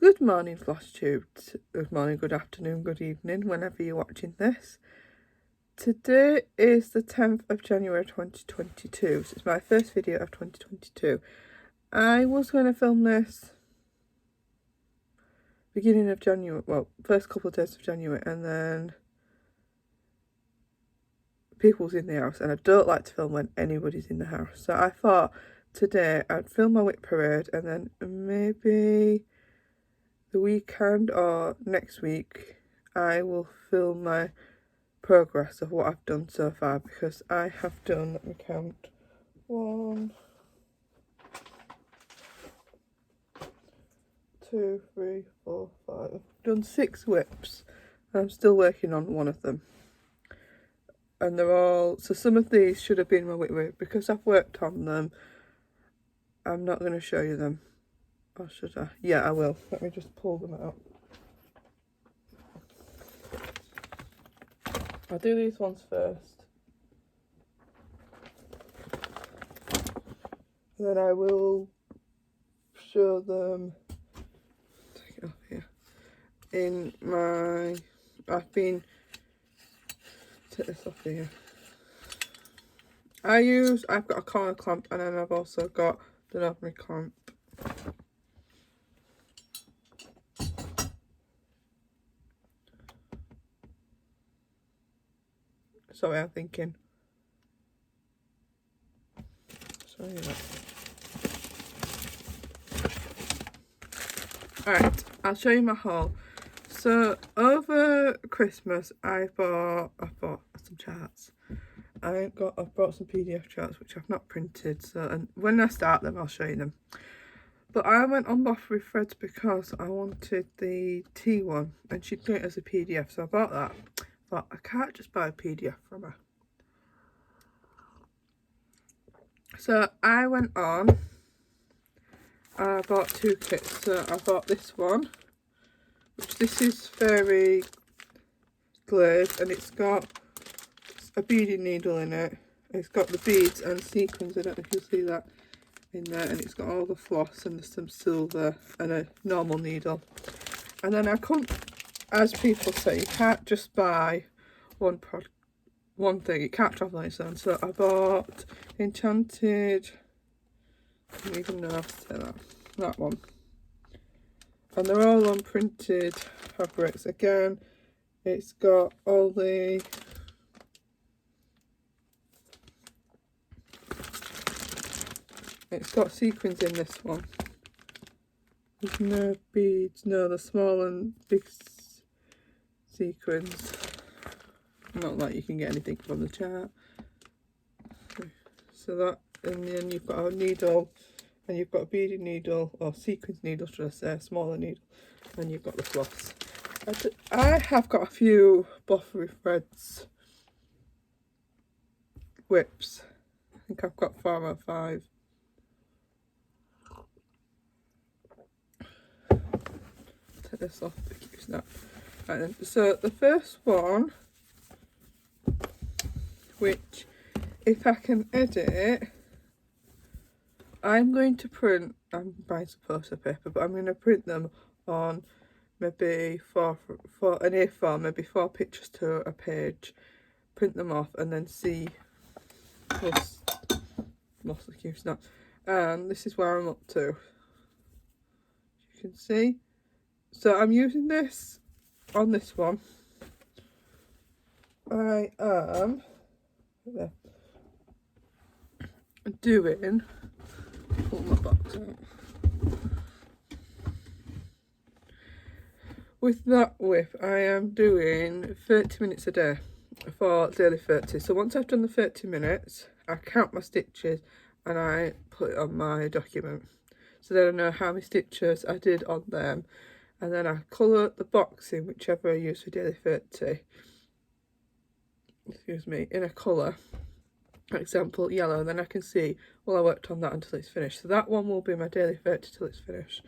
Good morning, Flosstube. Good morning, good afternoon, good evening, whenever you're watching this. Today is the 10th of January 2022, so it's my first video of 2022. I was going to film this beginning of January, well, first couple of days of January, and then people's in the house, and I don't like to film when anybody's in the house. So I thought today I'd film my WIP Parade, and then maybe the weekend or next week I will film my progress of what I've done so far, because I have done, let me count, 1, 2, 3, 4, 5, I've done 6 WIPs and I'm still working on one of them, and they're all, so some of these should have been my WIP, because I've worked on them I'm not going to show you them. Or should I? Yeah, I will. Let me just pull them out. I'll do these ones first. And then I will show them, take it off here, in my, take this off here. I've got a corner clamp, and then I've also got the ordinary clamp. Sorry, I'm thinking. Sorry. Alright, I'll show you my haul. So over Christmas I bought some charts. I've brought some PDF charts which I've not printed, so, and when I start them I'll show you them. But I went on WIP Parade because I wanted the T one, and she'd got it as a PDF, so I bought that. But I can't just buy a PDF from her. So I went on, I bought 2 kits. So I bought this one, which this is very glazed, and it's got a beading needle in it. It's got the beads and sequins, I don't know if you'll see that in there, and it's got all the floss and some silver and a normal needle. And then I couldn't, as people say, you can't just buy one thing, it can't travel on its own. So I bought Enchanted, I don't even know how to say that one, and they're all on printed fabrics. Again, it's got all the it's got sequins in this one. There's no beads, no, the small and big sequins. Not like you can get anything from the chart. So that, and then you've got a needle, and you've got a beading needle, or sequins needle should I say, a smaller needle, and you've got the floss. I have got a few WIP Parade WIPs. I think I've got 4 or 5. Take this off, it's not. Right then, so the first one, which if I can edit, I'm going to print, I'm buying some poster paper, but I'm going to print them on maybe four an A4, maybe 4 pictures to a page, print them off, and then see, lost the cue snap, and this is where I'm up to, you can see. So I'm using this on this one. I am doing, pull my box out. With that WIP, I am doing 30 minutes a day for daily 30. So once I've done the 30 minutes, I count my stitches and I put it on my document. So then I know how many stitches I did on them. And then I colour the box in whichever I use for daily 30. Excuse me, in a colour. For example, yellow, and then I can see, well, I worked on that until it's finished. So that one will be my daily 30 till it's finished.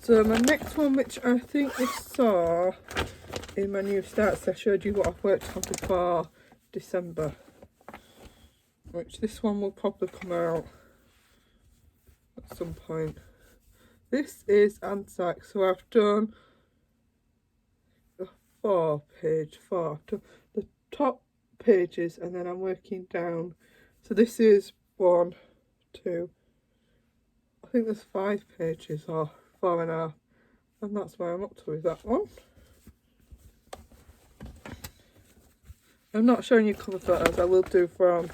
So my next one, which I think you saw in my new starts, I showed you what I've worked on before December, which this one will probably come out, at some point. This is Anzac, so I've done the 4-page, the top pages, and then I'm working down. So this is 1, 2, I think there's 5 pages or 4.5, and that's where I'm up to with that one. I'm not showing you cover photos, I will do from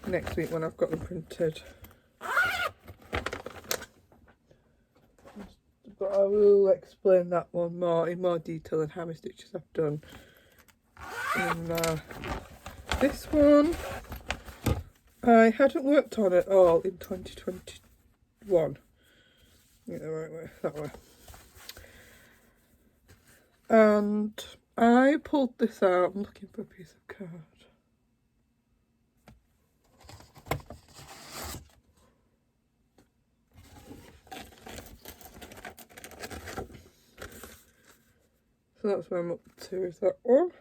next week when I've got them printed. But I will explain that one in more detail and how many stitches I've done. And this one I hadn't worked on at all in 2021. Get the right way, that way. And I pulled this out. I'm looking for a piece of card. So that's where I'm up to, is that one.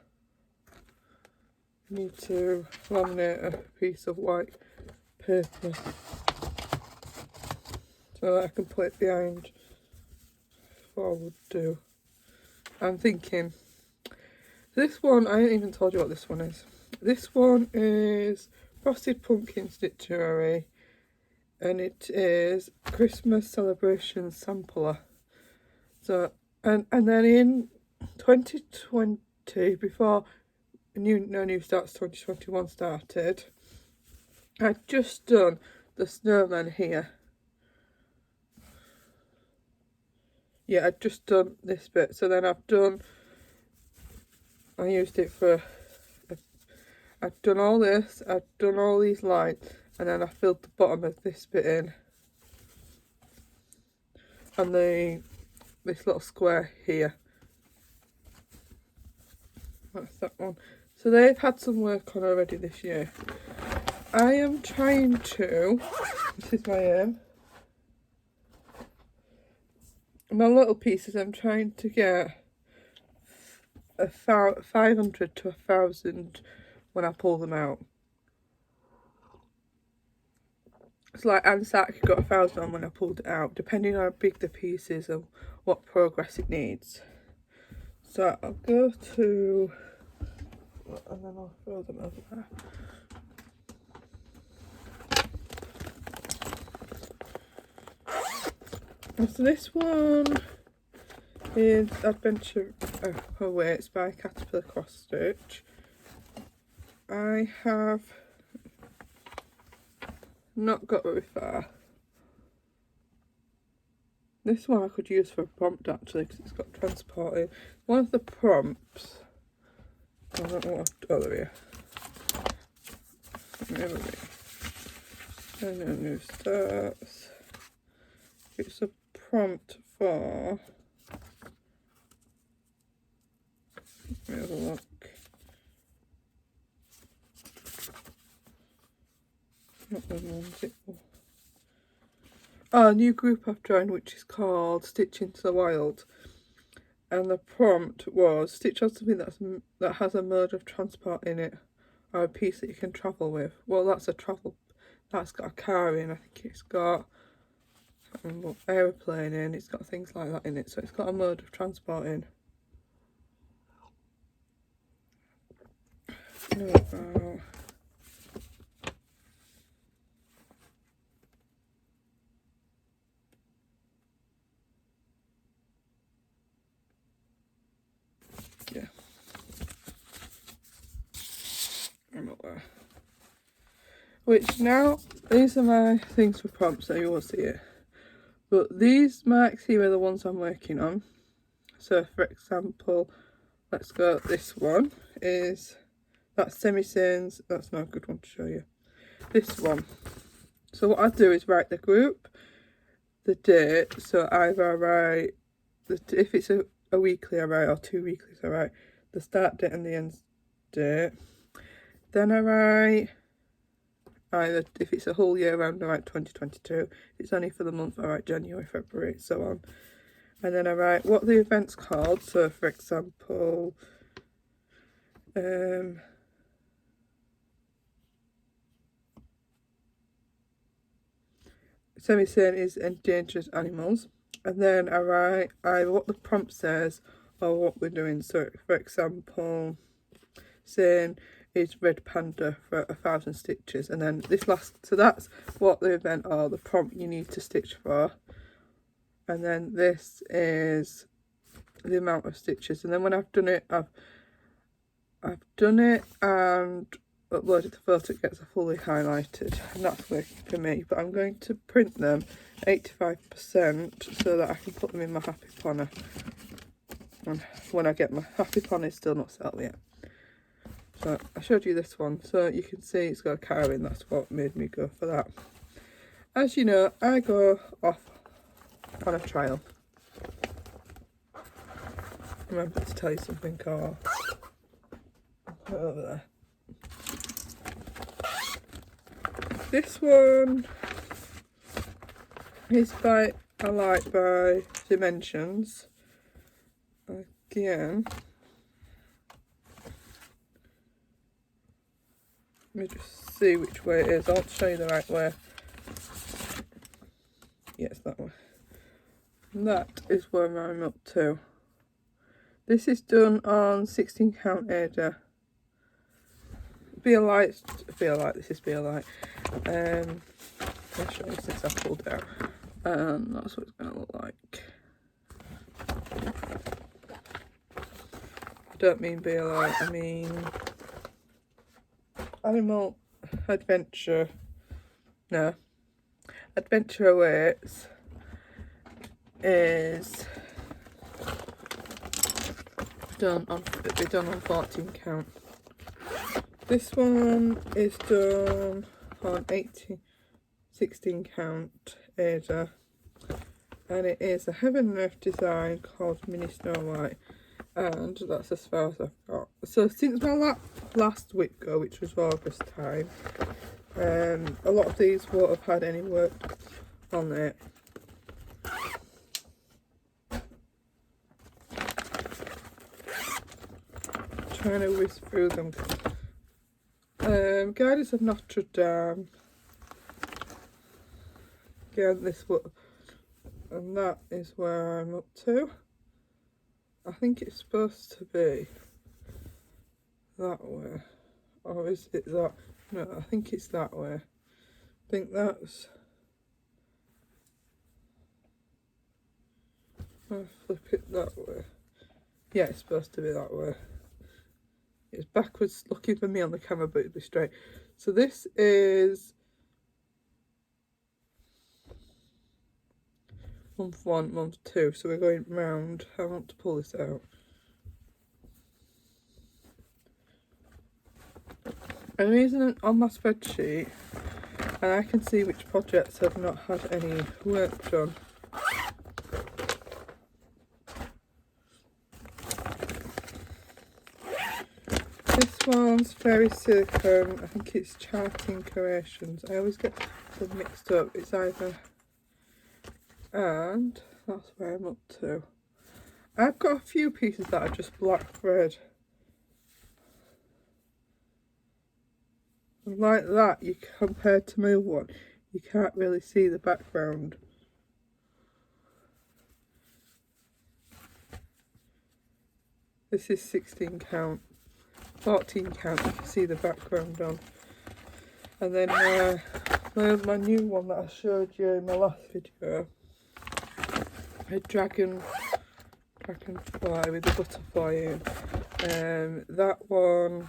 I need to laminate a piece of white paper so that I can put it behind forward do. I'm thinking, this one, I ain't even told you what this one is. This one is Frosted Pumpkin Stitchery, and it is Christmas Celebration Sampler. So, and then in 2020, before No New Starts 2021 started, I'd just done the snowman here. Yeah, I'd just done this bit. So then I used it for, I'd done all this, I'd done all these lines, and then I filled the bottom of this bit in. And this little square here. That's that one. So they've had some work on already this year. I am trying to, this is my aim, my little pieces, I'm trying to get 500 to 1,000 when I pull them out. It's like Anzac got 1,000 on when I pulled it out, depending on how big the piece is and what progress it needs. So I'll go to, and then I'll throw them over there. So this one is Adventure Away. It's by Caterpillar Cross Stitch. I have not got very far. This one I could use for a prompt actually, because it's got transporting. One of the prompts, I don't know what, oh there we are. And then new starts. It's a prompt for, let me have a look. Not the ones it was. Oh, a new group I've joined which is called Stitch into the Wild, and the prompt was stitch on something that has a mode of transport in it, or a piece that you can travel with. Well, that's that's got a car in, I think it's got aeroplane in, it's got things like that in it, so it's got a mode of transport in. Yeah, I'm not there. Which now, these are my things for prompts, so you will see it. But these marks here are the ones I'm working on. So for example, let's go, this one is, that's semi-scenes, that's not a good one to show you. This one. So what I do is write the group, the date, so either I write, if it's a weekly I write, or 2 weeklies I write, the start date and the end date. Then I write, either if it's a whole year round I write 2022, if it's only for the month I write January, February, so on. And then I write what the event's called, so for example, semi-saying is endangered animals, and then I write what the prompt says or what we're doing. So for example, saying is red panda for 1,000 stitches, and then this last, so that's what the event or the prompt you need to stitch for, and then this is the amount of stitches. And then when I've done it, I've done it and uploaded the photo, it gets fully highlighted, and that's working for me. But I'm going to print them 85% so that I can put them in my happy planner, and when I get my happy planner, it's still not set up yet. So I showed you this one, so you can see it's got a car in. That's what made me go for that. As you know, I go off on a trial. Remember to tell you something, Carl. Put it over there. This one is by by Dimensions. Again, let me just see which way it is. I'll show you the right way. Yes, that one. And that is where I'm up to. This is done on 16 count Ada. Be a light, this is Be a Light. I'll show you since I pulled it out. That's what it's going to look like. I don't mean Be a Light, I mean Animal Adventure. No, Adventure Awaits is done on, it'll be done on 14 count. This one is done on 16 count Ada, and it is a Heaven and Earth design called Mini Snow White, and that's as far as I've got. So since my last WIP go, which was August time, a lot of these won't have had any work on it. Trying to whiz through them. Guidance of Notre Dame. Again, this one, and that is where I'm up to. I think it's supposed to be that way, or is it that? No, I think it's that way. I think that's. I'll flip it that way. Yeah, it's supposed to be that way. It's backwards looking for me on the camera, but it'll be straight. So this is month 1, month 2. So we're going round. I want to pull this out. I'm using it on my spreadsheet, and I can see which projects have not had any work done. This one's Fairy Silicone. I think it's Charting Creations. I always get them mixed up. It's either, and that's where I'm up to. I've got a few pieces that are just black thread. And like that, you compared to my one, you can't really see the background. This is 16 count. 14 count, you can see the background on. And then my new one that I showed you in my last video, a dragonfly with a butterfly in. That one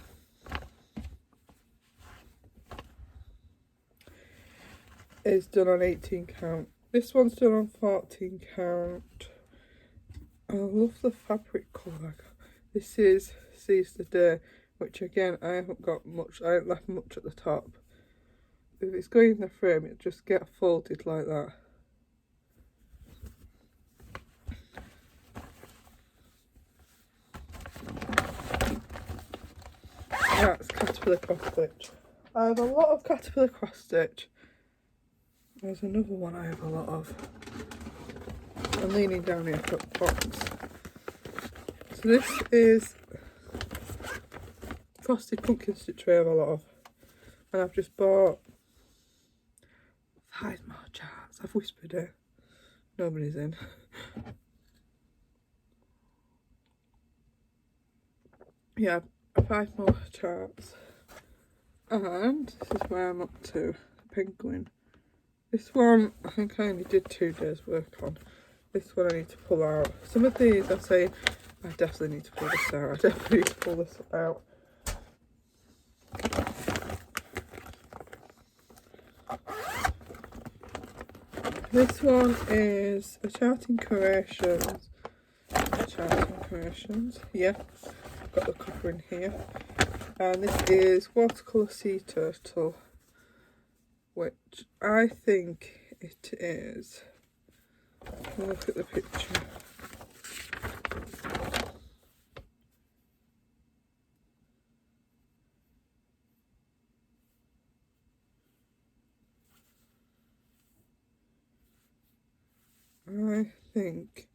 is done on 18 count. This one's done on 14 count. I love the fabric colour. This is Seize the Day, which again I haven't got much, I haven't left much at the top. If it's going in the frame, it just get folded like that. That's caterpillar cross stitch. I have a lot of caterpillar cross stitch. There's another one I have a lot of. I'm leaning down here for the box. So this is frosted pumpkin stitch I have a lot of, and I've just bought 5 more charts. I've whispered it. Nobody's in. Yeah, 5 more charts. And this is where I'm up to. Penguin. This one, I think I only did 2 days work on. This one I need to pull out. Some of these I say I definitely need to pull this out. I definitely need to pull this out. This one is a Charting Creations. Yeah, I've got the cover in here. And this is Watercolour Sea Turtle, which I think it is. Look at the picture. I think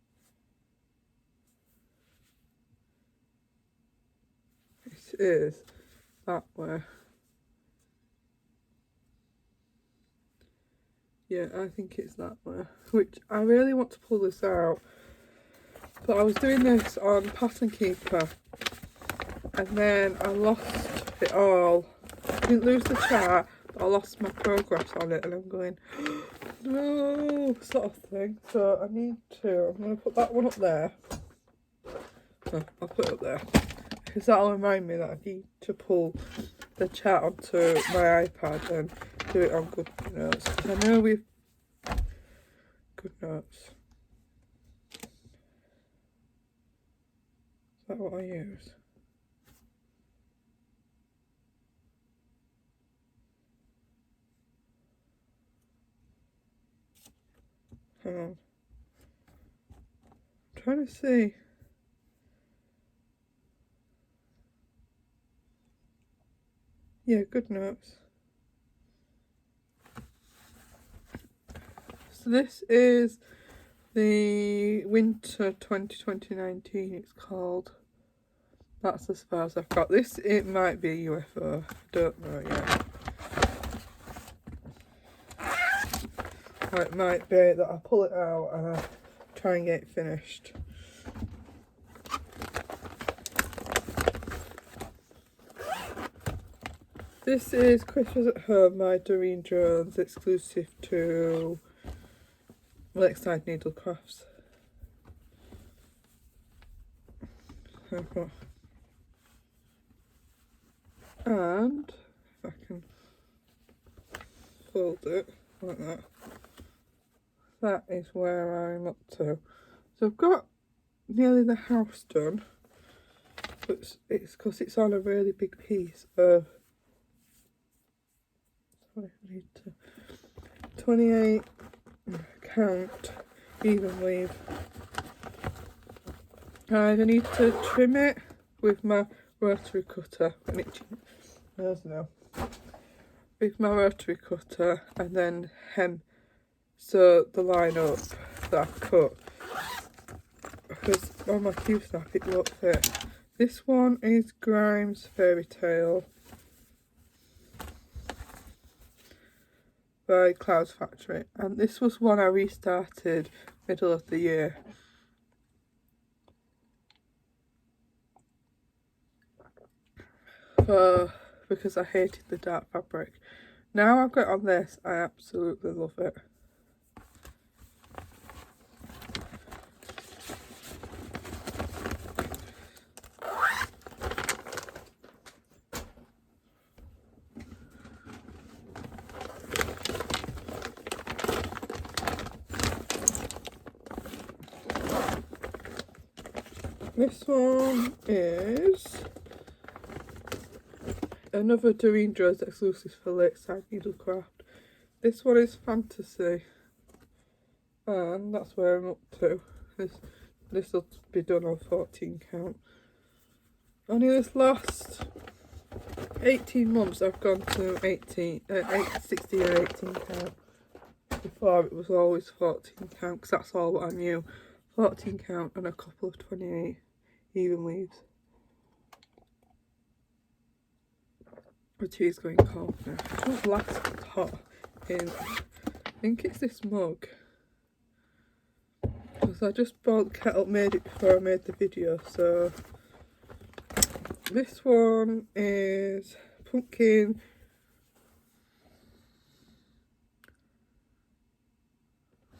it is that way. Yeah, I think it's that way. Which I really want to pull this out. But I was doing this on Pattern Keeper and then I lost it all. I didn't lose the chart, but I lost my progress on it and I'm going, no, sort of thing. So I'm going to put that one up there. No, I'll put it up there. Because that'll remind me that I need to pull the chart onto my iPad and do it on GoodNotes. Because I know we've GoodNotes. Is that what I use? Hang on. I'm trying to see. Yeah, GoodNotes. So this is the Winter 2019 it's called. That's as far as I've got. This, it might be a UFO. I don't know yet. Or it might be that I pull it out and I try and get it finished. This is Christmas at Home by Doreen Jones, exclusive to Lakeside Needlecrafts. And if I can fold it like that, that is where I'm up to. So I've got nearly the house done, but it's because it's on a really big piece of 28 count even weave. I need to trim it with my rotary cutter. With my rotary cutter and then hem so the line up that I've cut, because on my cube snap it won't fit. This one is Grimes Fairy Tale by Clouds Factory, and this was one I restarted middle of the year. Because I hated the dark fabric. Now I've got on this, I absolutely love it. This one is another Doreen Jones exclusive for Lakeside Needlecraft. This one is Fantasy, and that's where I'm up to. This will be done on 14 count. Only this last 18 months I've gone to 16 and 18 count. Before it was always 14 count because that's all what I knew. 14 count and a couple of 28 even weaves. The tea's going cold now. I don't like it's hot in think it's this mug. Because I just bought the kettle, made it before I made the video, so this one is pumpkin.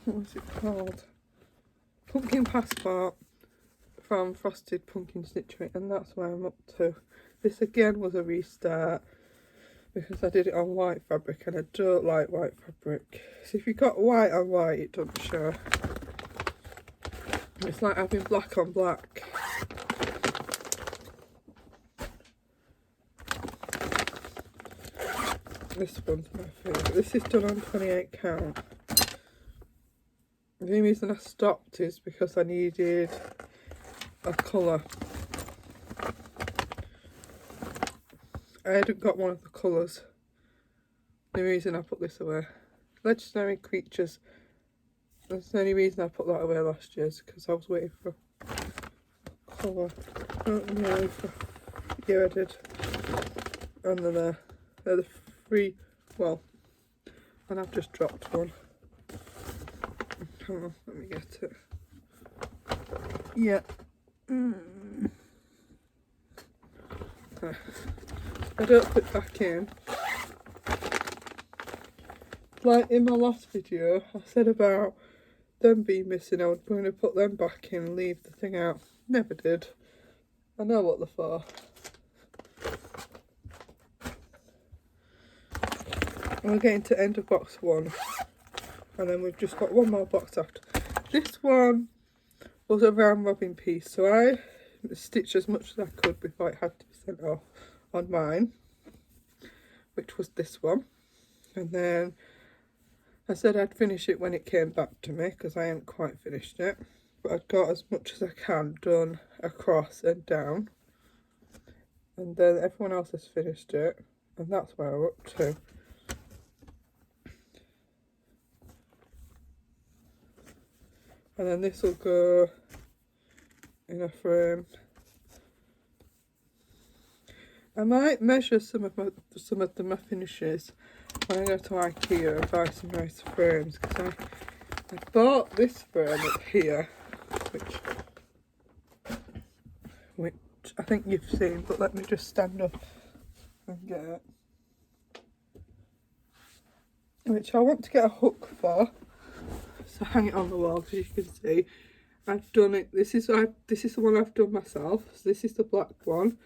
What was it called? Pumpkin passport from Frosted Pumpkin Stitchery, and that's where I'm up to. This again was a restart because I did it on white fabric and I don't like white fabric. So if you got white on white, it doesn't show. It's like having black on black. This one's my favourite. This is done on 28 count. The only reason I stopped is because I needed a colour. I hadn't got one of the colours. The reason I put this away. Legendary Creatures. That's the only reason I put that away last year, is because I was waiting for colour. Not really for, yeah, I did. And then they're the free, well, and I've just dropped one. Hang on, let me get it. Yeah. I don't put back in. Like in my last video, I said about them being missing. I was going to put them back in and leave the thing out. Never did. I know what they're for. We're getting to end of box 1. And then we've just got one more box after. This one was a round robin piece, so I stitched as much as I could before it had to be sent off on mine, which was this one. And then I said I'd finish it when it came back to me, because I hadn't quite finished it, but I'd got as much as I can done across and down, and then everyone else has finished it, and that's where we're up to. And then this will go in a frame. I might measure some of my finishes when I go to IKEA and buy some nice frames, because I bought this frame up here, which I think you've seen, but let me just stand up and get it. Which I want to get a hook for, so hang it on the wall, because you can see I've done it. This is the one I've done myself. So this is the black one,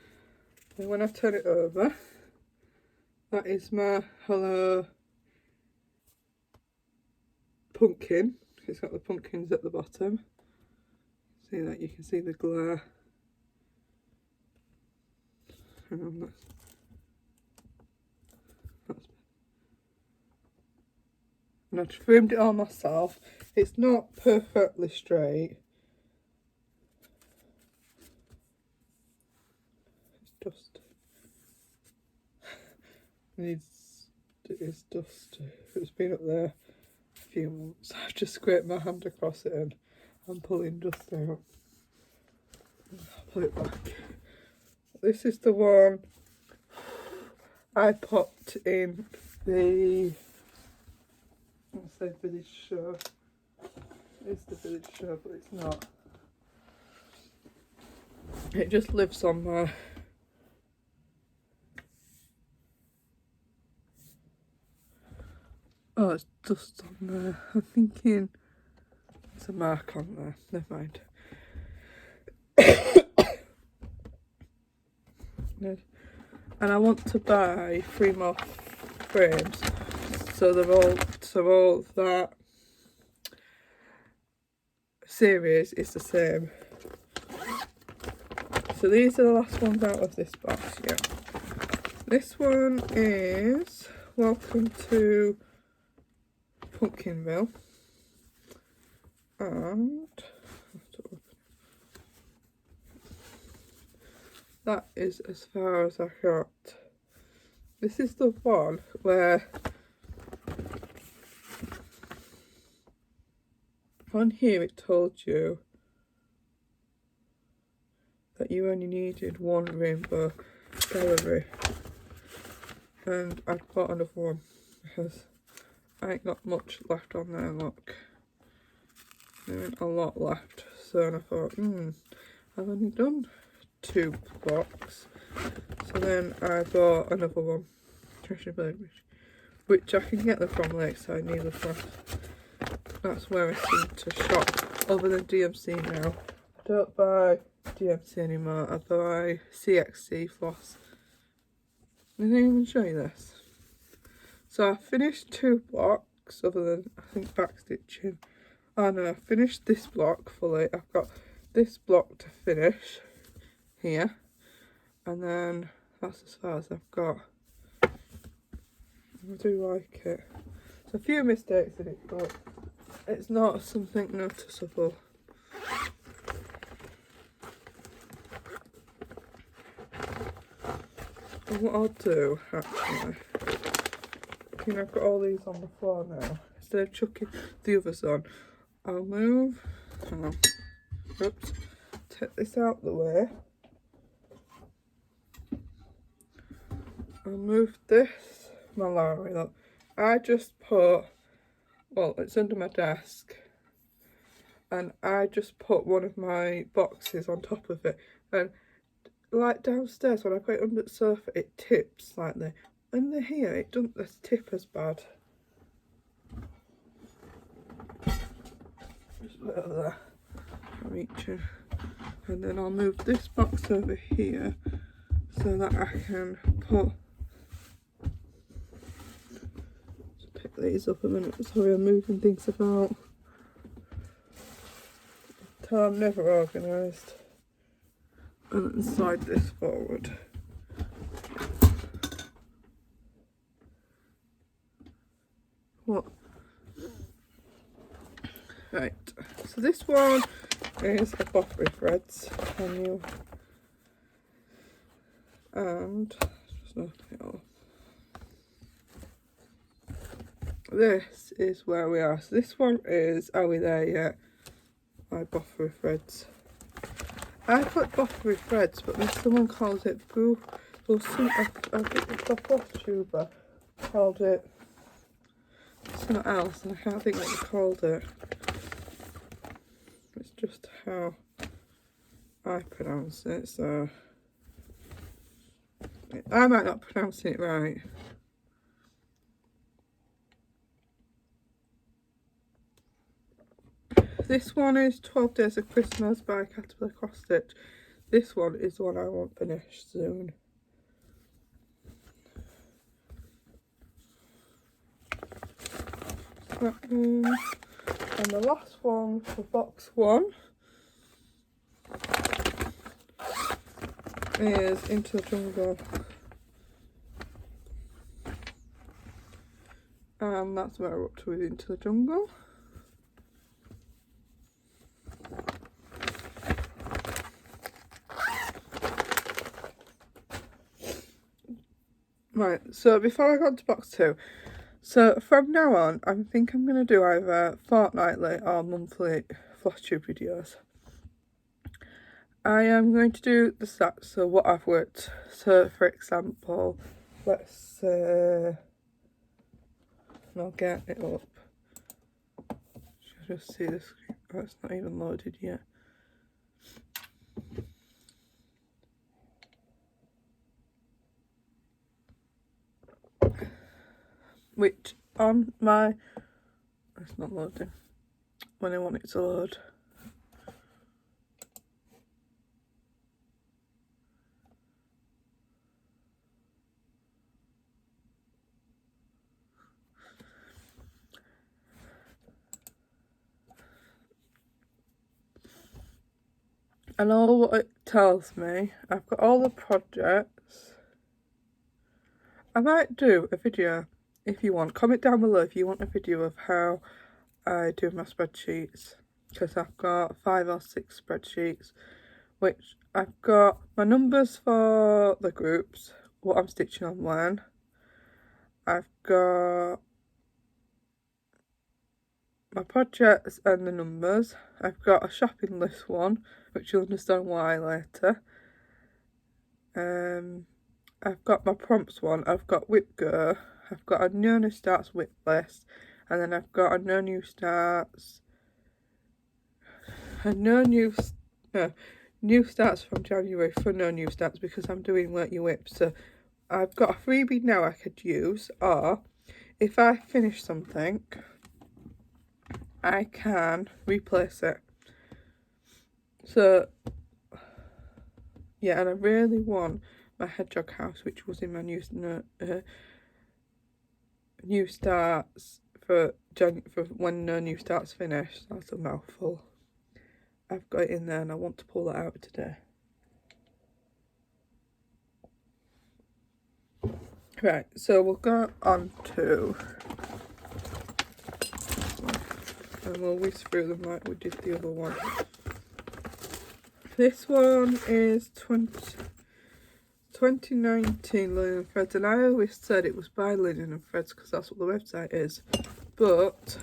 and when I turn it over, that is my Hello pumpkin. It's got the pumpkins at the bottom. See that? You can see the glare. Hang on, that's and I've framed it all myself. It's not perfectly straight. It's dusty. It is dusty. It's been up there a few months. I've just scraped my hand across it and I'm pulling dust out. I'll put it back. This is the one I popped in the, let's say, village show. It's the village show, but it's not. It just lives on my oh, it's dust on there. I'm thinking there's a mark on there. Never mind. And I want to buy 3 more frames, so all that series is the same. So these are the last ones out of this box. Yeah, this one is Welcome to Pumpkinville, and that is as far as I got. This is the one where on here it told you that you only needed 1 rainbow gallery, and I've bought another one because I ain't got much left on there, look. There ain't a lot left. So I thought, I've only done 2 blocks. So then I bought another one, Treasure Baby, which I can get them from Lakeside Needlepoint. That's where I seem to shop, other than DMC now. I don't buy DMC anymore, I buy CXC floss. I didn't even show you this. So I finished 2 blocks, other than, I think, backstitching. Oh no, I finished this block fully. I've got this block to finish here. And then that's as far as I've got. I do like it. There's a few mistakes in it, but it's not something noticeable. And what I'll do, actually, I've got all these on the floor now. Instead of chucking the others on, I'll move, hang on, oops, take this out the way. I'll move this Malari, look. I just put, well, it's under my desk, and I just put one of my boxes on top of it, and like downstairs when I put it under the sofa it tips slightly. Under here it doesn't tip as bad. Just put it over there, reaching, and then I'll move this box over here so that I can put, just pick these up a minute, sorry I'm moving things about, so I'm never organised. And then slide this forward. What? Right, so this one is a Boffery Threads manual. And just open it up. This is where we are. So this one is Are We There Yet? By Boffery Threads. I put Boffery Threads, but then someone calls it Boo. Well, I think the Flosstube called it something else, and I can't think what they called it. It's just how I pronounce it, so I might not pronounce it right. This one is 12 Days of Christmas by Caterpillar Cross Stitch. This one is the one I want finished soon. That one. And the last one for box 1 is Into the Jungle. And that's where we're up to with Into the Jungle. Right, so before I go on to box 2, so from now on, I think I'm going to do either fortnightly or monthly Flosstube videos. I am going to do the stats, so what I've worked. So for example, let's say, and I'll get it up. Should just see the screen. Oh, it's not even loaded yet. Which on my, it's not loading when I want it to load. And all what it tells me, I've got all the projects. I might do a video if you want. Comment down below if you want a video of how I do my spreadsheets. Because I've got 5 or 6 spreadsheets. Which I've got my numbers for the groups. What I'm stitching on when. I've got my projects and the numbers. I've got a shopping list one, which you'll understand why later. I've got my prompts one. I've got WIP Go, I've got a no new starts WIP list, and then I've got a no new starts, a new starts from January for no new starts because I'm doing Work Your WIP. So I've got a freebie now I could use, or if I finish something, I can replace it. So yeah, and I really want my hedgehog house, which was in my new starts for when no new starts finish. That's a mouthful. I've got it in there and I want to pull it out today. Right, so we'll go on to, and we'll whisk through them like we did the other one. This one is 2019 Linen and Threads, and I always said it was by Linen and Threads because that's what the website is, but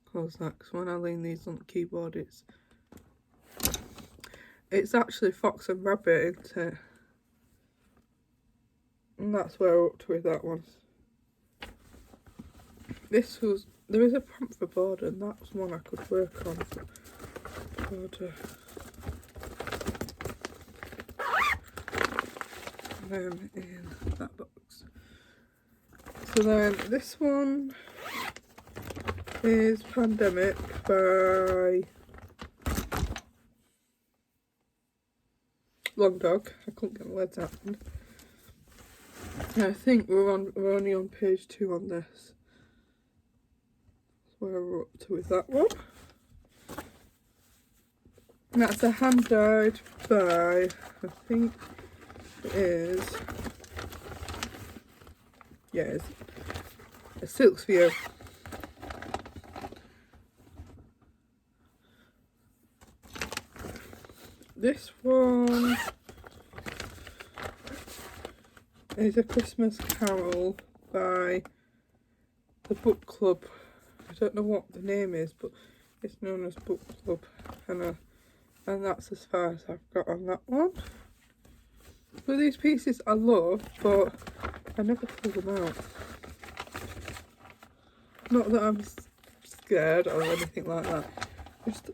close that, because when I lean these on the keyboard it's actually Fox and Rabbit, isn't it? And that's where we're up to with that one. There is a prompt for border, and that's one I could work on for border. Them in that box. So then this one is Pandemic by Long Dog. I couldn't get my words out. I think we're only on page 2 on this. That's where we're up to with that one. And that's a hand dyed by, I think it is, yeah, it's a Silks View. This one is A Christmas Carol by the book club. I don't know what the name is, but it's known as book club, and that's as far as I've got on that one. But these pieces I love, but I never pull them out. Not that I'm scared or anything like that, just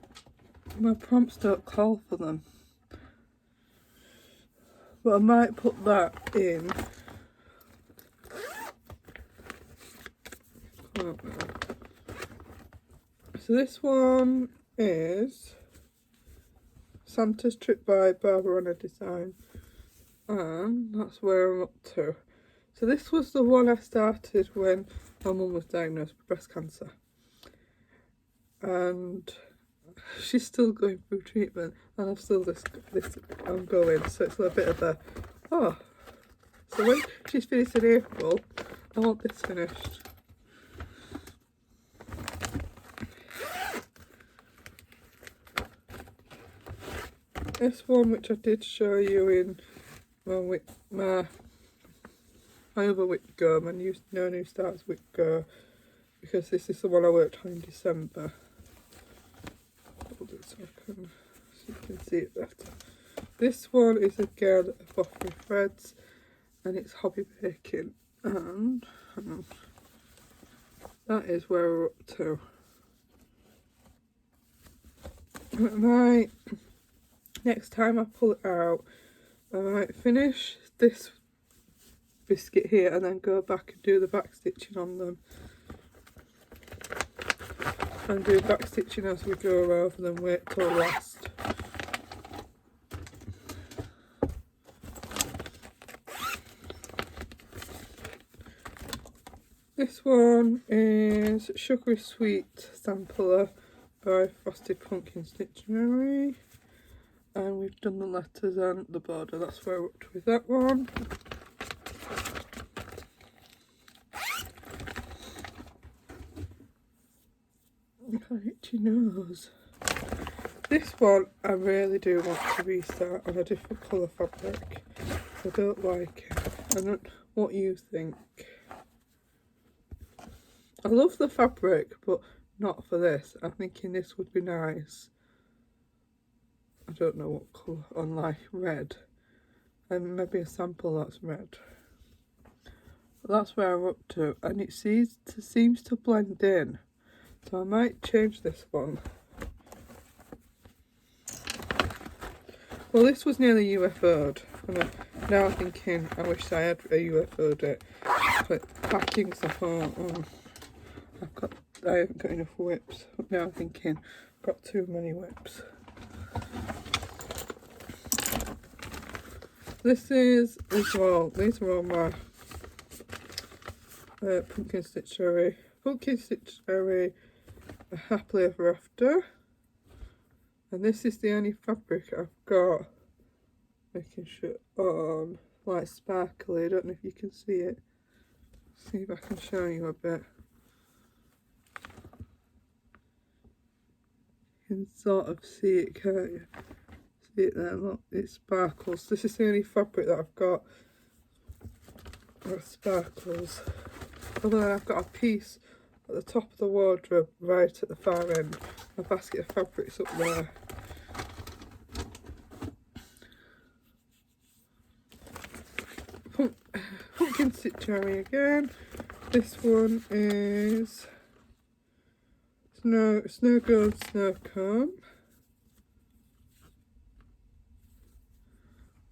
my prompts don't call for them. But I might put that in. So this one is Santa's Trip by Barbara Design, and that's where I'm up to. So this was the one I started when my mum was diagnosed with breast cancer, and she's still going through treatment, and I've still this ongoing, so it's a bit of a so when she's finished in April, I want this finished. This one, which I did show you in my other WIP Go, my no new starts WIP Go, because this is the one I worked on in December. Hold it so you can see it better. This one is again a Buffy Threads, and it's hobby baking, and that is where we're up to. Next time I pull it out, I might finish this biscuit here and then go back and do the back stitching on them, and do back stitching as we go rather than wait till last. This one is Sugary Sweet Sampler by Frosted Pumpkin Stationery, and we've done the letters and the border. That's where we're up to with that one. An itchy nose. This one I really do want to restart on a different colour fabric. I don't like it. I don't. What you think? I love the fabric, but not for this. I'm thinking this would be nice. I don't know what colour, on like red. and maybe a sample that's red. But that's where I'm up to, and it seems to blend in, so I might change this one. Well, this was nearly UFO'd, and now I'm thinking I wish I had a UFO'd it, but packing stuff on. I haven't got enough whips. Now I'm thinking I've got too many whips. These are all my pumpkin stitch cherry, a happily ever after, and this is the only fabric I've got. Making sure on like sparkly. I don't know if you can see it. See if I can show you a bit. You can sort of see it, can't you? See it there, look, it sparkles. This is the only fabric that I've got that sparkles. Although I've got a piece at the top of the wardrobe right at the far end. My basket of fabrics up there. Pumpkin stitch cherry again. This one is Snow Gold Snow Comb,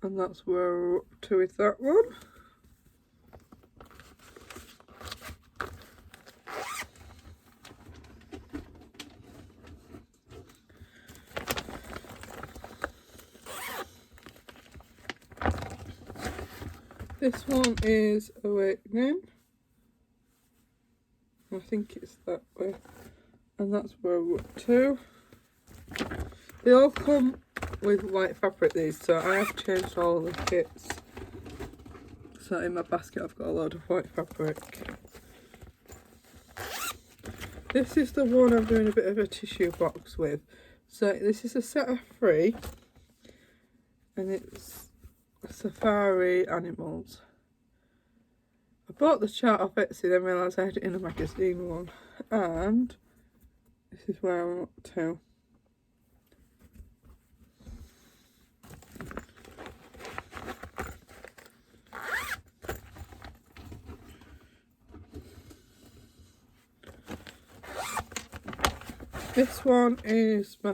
and that's where we're up to with that one. This one is Awakening. I think it's that way. And that's where we're up to. They all come with white fabric, these, so I have changed all the kits. So in my basket I've got a load of white fabric. This is the one I'm doing a bit of a tissue box with. So this is a set of 3. And it's Safari Animals. I bought the chart off Etsy, then realised I had it in a magazine one. And this is where I'm up to. This one is my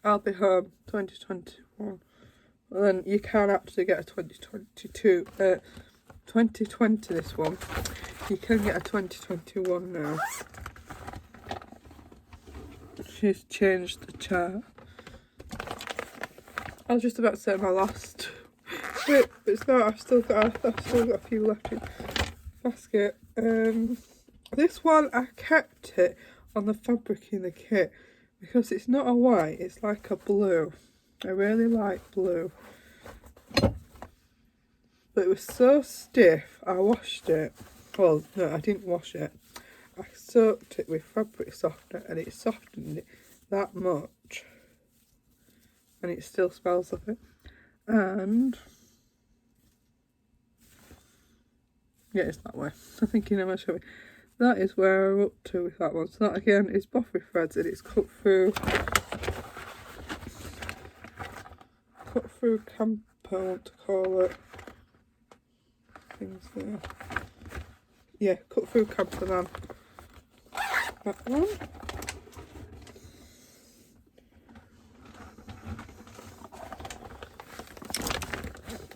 I'll Be Home 2021. Well, then you can actually get a 2020 this one. You can get a 2021 now. She's changed the chart. I was just about to say my last whip, but it's not. I've still got a few left in the basket. This one I kept it on the fabric in the kit because it's not a white, it's like a blue. I really like blue. But it was so stiff, I washed it. Well, no, I didn't wash it. I soaked it with fabric softener and it softened it that much. And it still smells of it. And yeah, it's that way. I think you know what I mean. That is where we're up to with that one. So that again is Boffy threads and it's cut through camp, I want to call it. Things there. Yeah, cut through camper van. That one.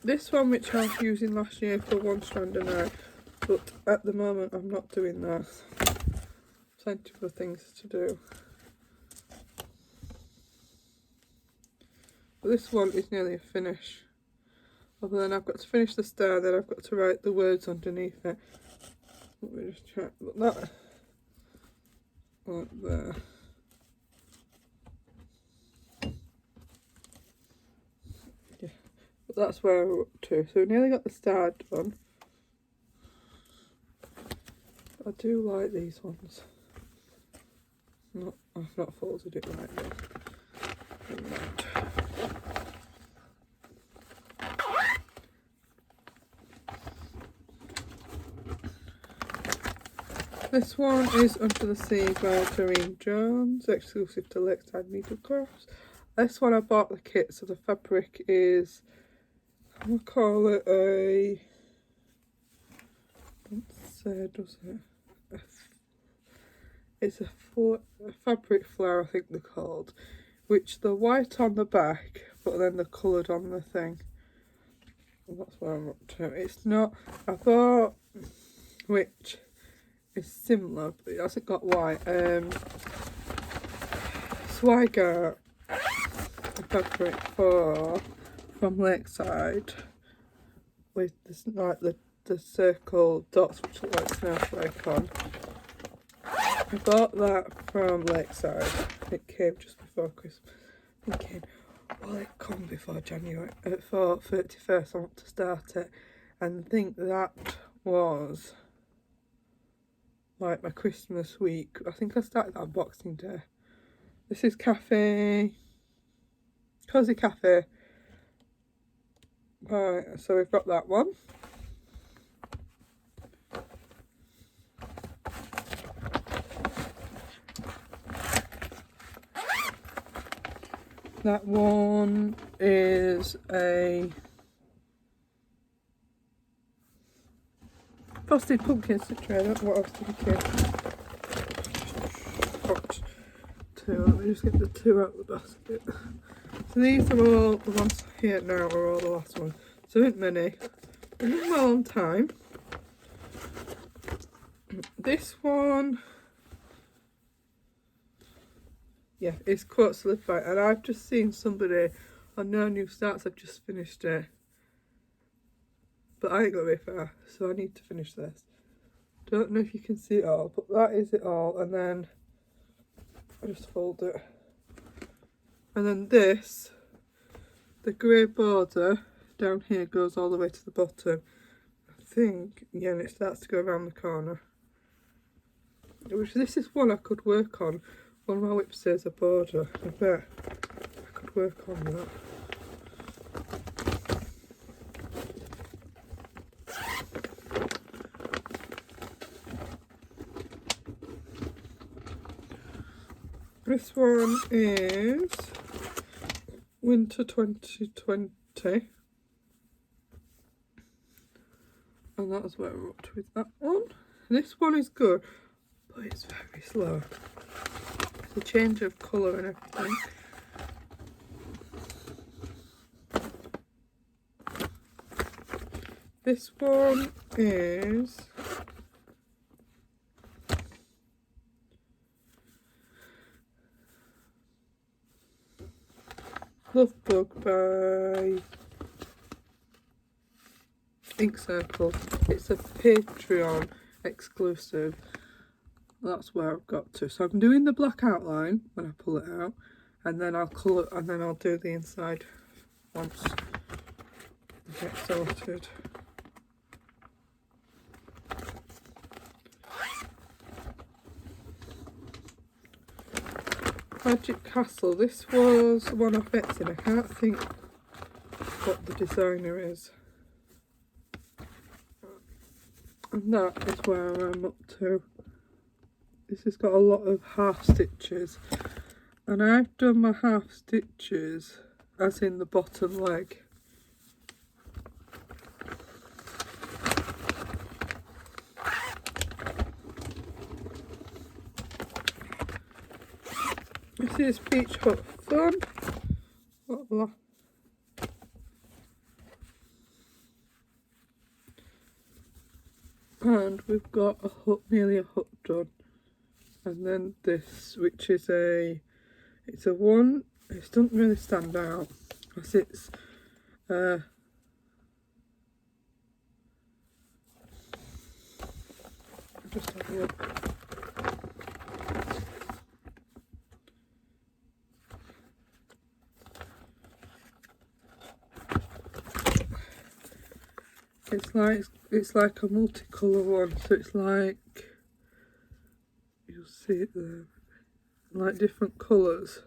This one, which I was using last year for one strand of night, but at the moment I'm not doing that. Plenty of things to do. But this one is nearly a finish. Other than I've got to finish the star, then I've got to write the words underneath it. Let me just try. But that, like there. Yeah, but that's where we're up to. So we nearly got the star done. I do like these ones. I've not folded it right now. Right. This one is Under the Sea by Doreen Jones, exclusive to Lakeside Media Crafts. This one I bought the kit, so the fabric is, I'm gonna call it a, don't say, does it? It's a fabric flower, I think they're called, which they're white on the back, but then they're coloured on the thing. And that's what I'm up to. It's not, I bought, which is similar, but it hasn't got white. Swagger fabric from Lakeside with this, like the circle dots which look like snowflake on. I bought that from Lakeside. It came just before Christmas. It came, well, it come before January, for 31st. I want to start it, and I think that was like my Christmas week. I think I started that on Boxing Day. This is Cozy Cafe. Right, so we've got that one. That one is a frosted pumpkin citrus. What else did we get? Got two. Let me just get the two out of the basket. So these are all the ones here now are all the last ones. So there isn't many. Been a long time. This one, yeah, it's Quote to Live By, and I've just seen somebody on No New Starts. I've just finished it, but I ain't got very far, so I need to finish this. Don't know if you can see it all, but that is it all, and then I just fold it. And then this, the grey border down here goes all the way to the bottom. I think, yeah, and it starts to go around the corner. Which this is one I could work on. One of my WIP says a border. I bet I could work on that. This one is Winter 2020. And that's where we're up to with that one. This one is good, but it's very slow. It's a change of colour and everything. This one is Love Bug by Ink Circle. It's a Patreon exclusive. That's where I've got to. So I'm doing the black outline when I pull it out, and then I'll colour, and then I'll do the inside once I get sorted. Magic Castle. This was one of Betsy. I can't think what the designer is. And that is where I'm up to. This has got a lot of half stitches, and I've done my half stitches as in the bottom leg. This is Beach Hut Fun. And we've got a hut, nearly a hut done. And then this, which is it's a one, it doesn't really stand out because it's just have a look. It's like a multicolour one, so it's like, you'll see it there, like different colours.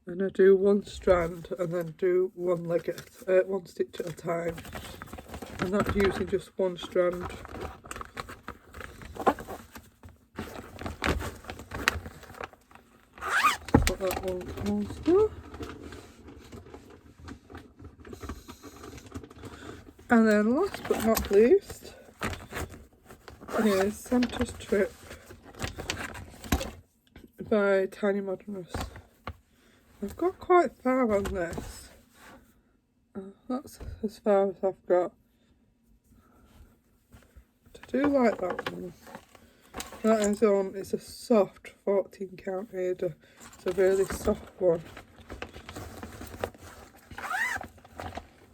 And I do one strand and then do one leg one stitch at a time, and that's using just one strand. one coaster. And then last but not least is Santa's Trip by Tiny Modernist. I've got quite far on this. That's as far as I've got. I do like that one. That is on, it's a soft 14 count header. It's a really soft one.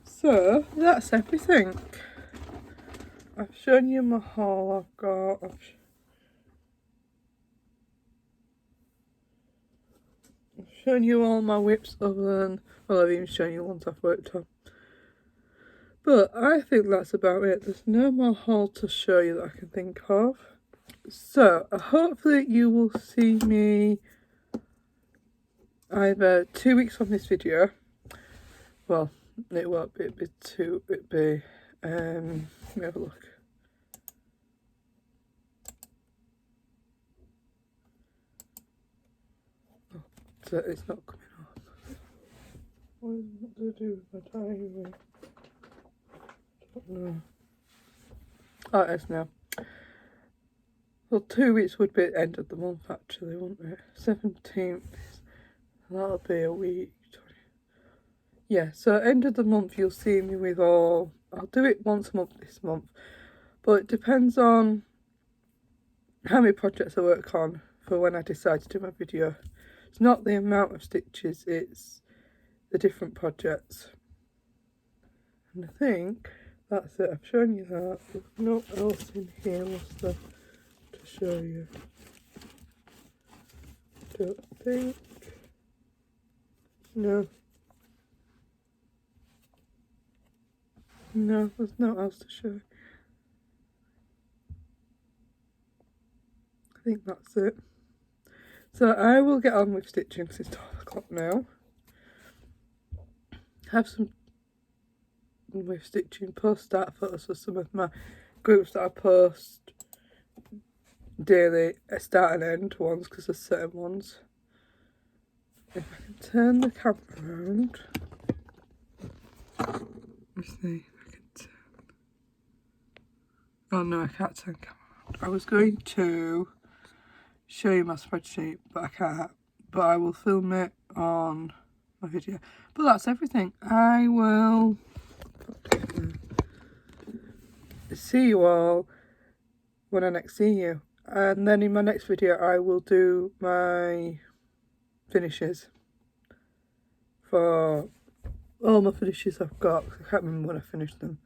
So that's everything. I've shown you my haul I've got. I've shown you all my whips other than, well, I've even shown you ones I've worked on. But I think that's about it. There's no more haul to show you that I can think of. So hopefully you will see me either 2 weeks from this video. Well, it won't be, it'd be two, it'd be, let me have a look. Oh, so it's not coming up. What is it to do with my diary? I don't know. Oh, it is now. Well, 2 weeks would be at the end of the month actually, wouldn't it? 17th, that'll be a week. Yeah, so end of the month you'll see me with all, I'll do it once a month this month, but it depends on how many projects I work on for when I decide to do my video. It's not the amount of stitches, it's the different projects. And I think that's it, I've shown you that, there's no else in here was there to show you. Don't think, no. No, there's no else to show. I think that's it. So I will get on with stitching because it's 12 o'clock now. Have some with stitching, post start photos for some of my groups that I post daily, start and end ones because there's certain ones. If I can turn the camera around. Let's see. Oh no, I can't turn camera around. I was going to show you my spreadsheet, but I can't. But I will film it on my video. But that's everything. I will see you all when I next see you. And then in my next video I will do my finishes for all my finishes I've got. I can't remember when I finished them.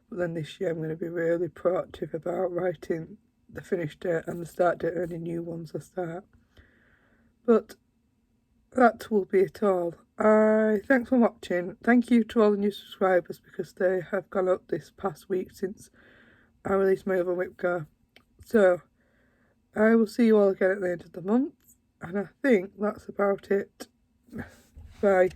But then this year I'm going to be really proactive about writing the finish date and the start date, any new ones I start. But that will be it all. Thanks for watching. Thank you to all the new subscribers because they have gone up this past week since I released my other WIP Go. So I will see you all again at the end of the month. And I think that's about it. Bye.